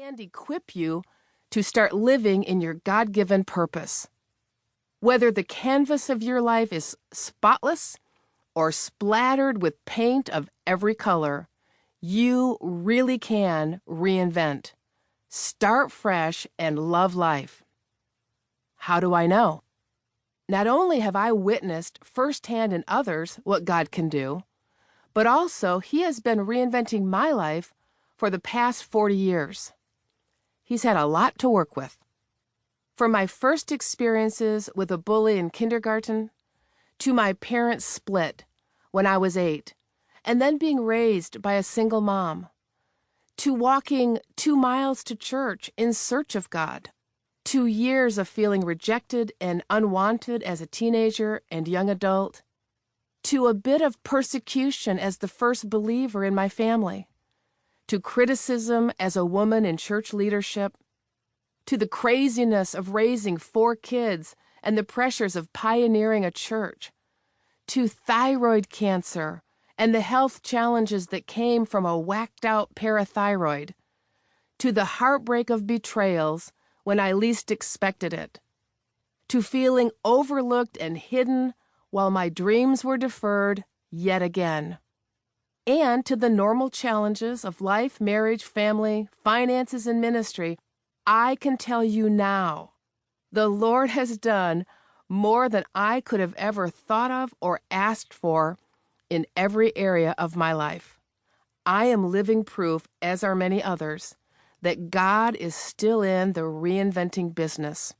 and equip you to start living in your God-given purpose. Whether the canvas of your life is spotless or splattered with paint of every color, you really can reinvent. Start fresh and love life. How do I know? Not only have I witnessed firsthand in others what God can do, but also He has been reinventing my life for the past 40 years. He's had a lot to work with. From my first experiences with a bully in kindergarten, to my parents' split when I was 8, and then being raised by a single mom, to walking 2 miles to church in search of God, to years of feeling rejected and unwanted as a teenager and young adult, to a bit of persecution as the first believer in my family, to criticism as a woman in church leadership, to the craziness of raising 4 kids and the pressures of pioneering a church, to thyroid cancer and the health challenges that came from a whacked-out parathyroid, to the heartbreak of betrayals when I least expected it, to feeling overlooked and hidden while my dreams were deferred yet again, and to the normal challenges of life, marriage, family, finances, and ministry. I can tell you now, the Lord has done more than I could have ever thought of or asked for in every area of my life. I am living proof, as are many others, that God is still in the reinventing business.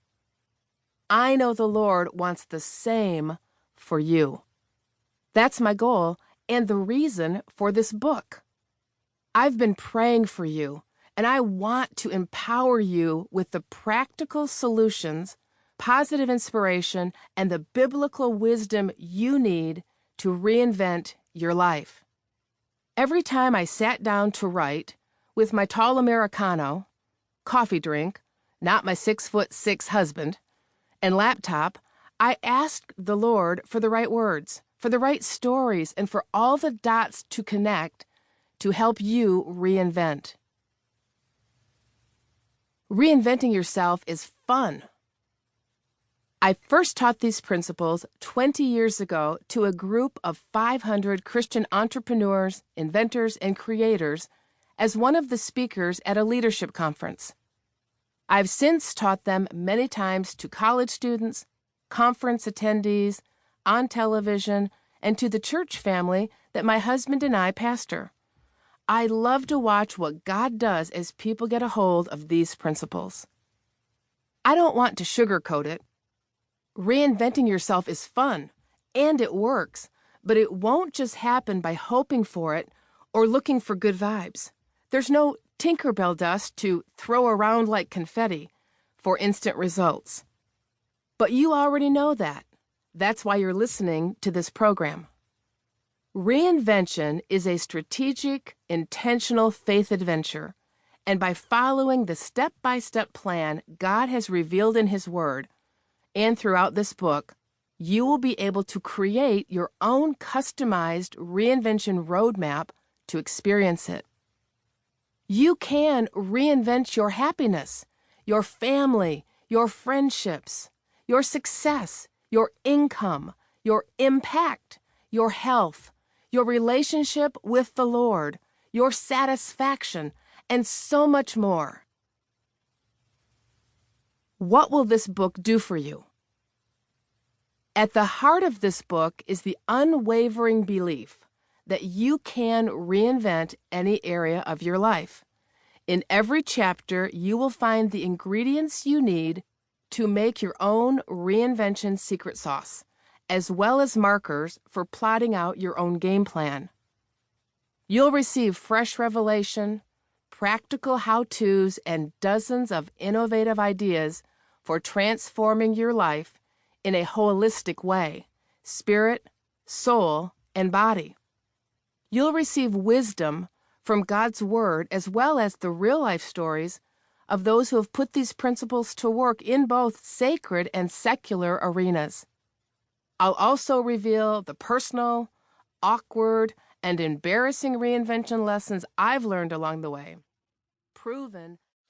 I know the Lord wants the same for you. That's my goal and the reason for this book. I've been praying for you, and I want to empower you with the practical solutions, positive inspiration, and the biblical wisdom you need to reinvent your life. Every time I sat down to write with my tall Americano, coffee drink, not my 6'6" husband, and laptop, I asked the Lord for the right words, for the right stories, and for all the dots to connect to help you reinvent. Reinventing yourself is fun. I first taught these principles 20 years ago to a group of 500 Christian entrepreneurs, inventors, and creators as one of the speakers at a leadership conference. I've since taught them many times to college students, conference attendees, on television, and to the church family that my husband and I pastor. I love to watch what God does as people get a hold of these principles. I don't want to sugarcoat it. Reinventing yourself is fun, and it works, but it won't just happen by hoping for it or looking for good vibes. There's no Tinkerbell dust to throw around like confetti for instant results. But you already know that. That's why you're listening to this program. Reinvention is a strategic, intentional faith adventure, and by following the step-by-step plan God has revealed in His Word and throughout this book, you will be able to create your own customized reinvention roadmap to experience it. You can reinvent your happiness, your family, your friendships, your success, your income, your impact, your health, your relationship with the Lord, your satisfaction, and so much more. What will this book do for you? At the heart of this book is the unwavering belief that you can reinvent any area of your life. In every chapter, you will find the ingredients you need to make your own reinvention secret sauce, as well as markers for plotting out your own game plan. You'll receive fresh revelation, practical how-tos, and dozens of innovative ideas for transforming your life in a holistic way, spirit, soul, and body. You'll receive wisdom from God's Word as well as the real-life stories of those who have put these principles to work in both sacred and secular arenas. I'll also reveal the personal, awkward, and embarrassing reinvention lessons I've learned along the way, proven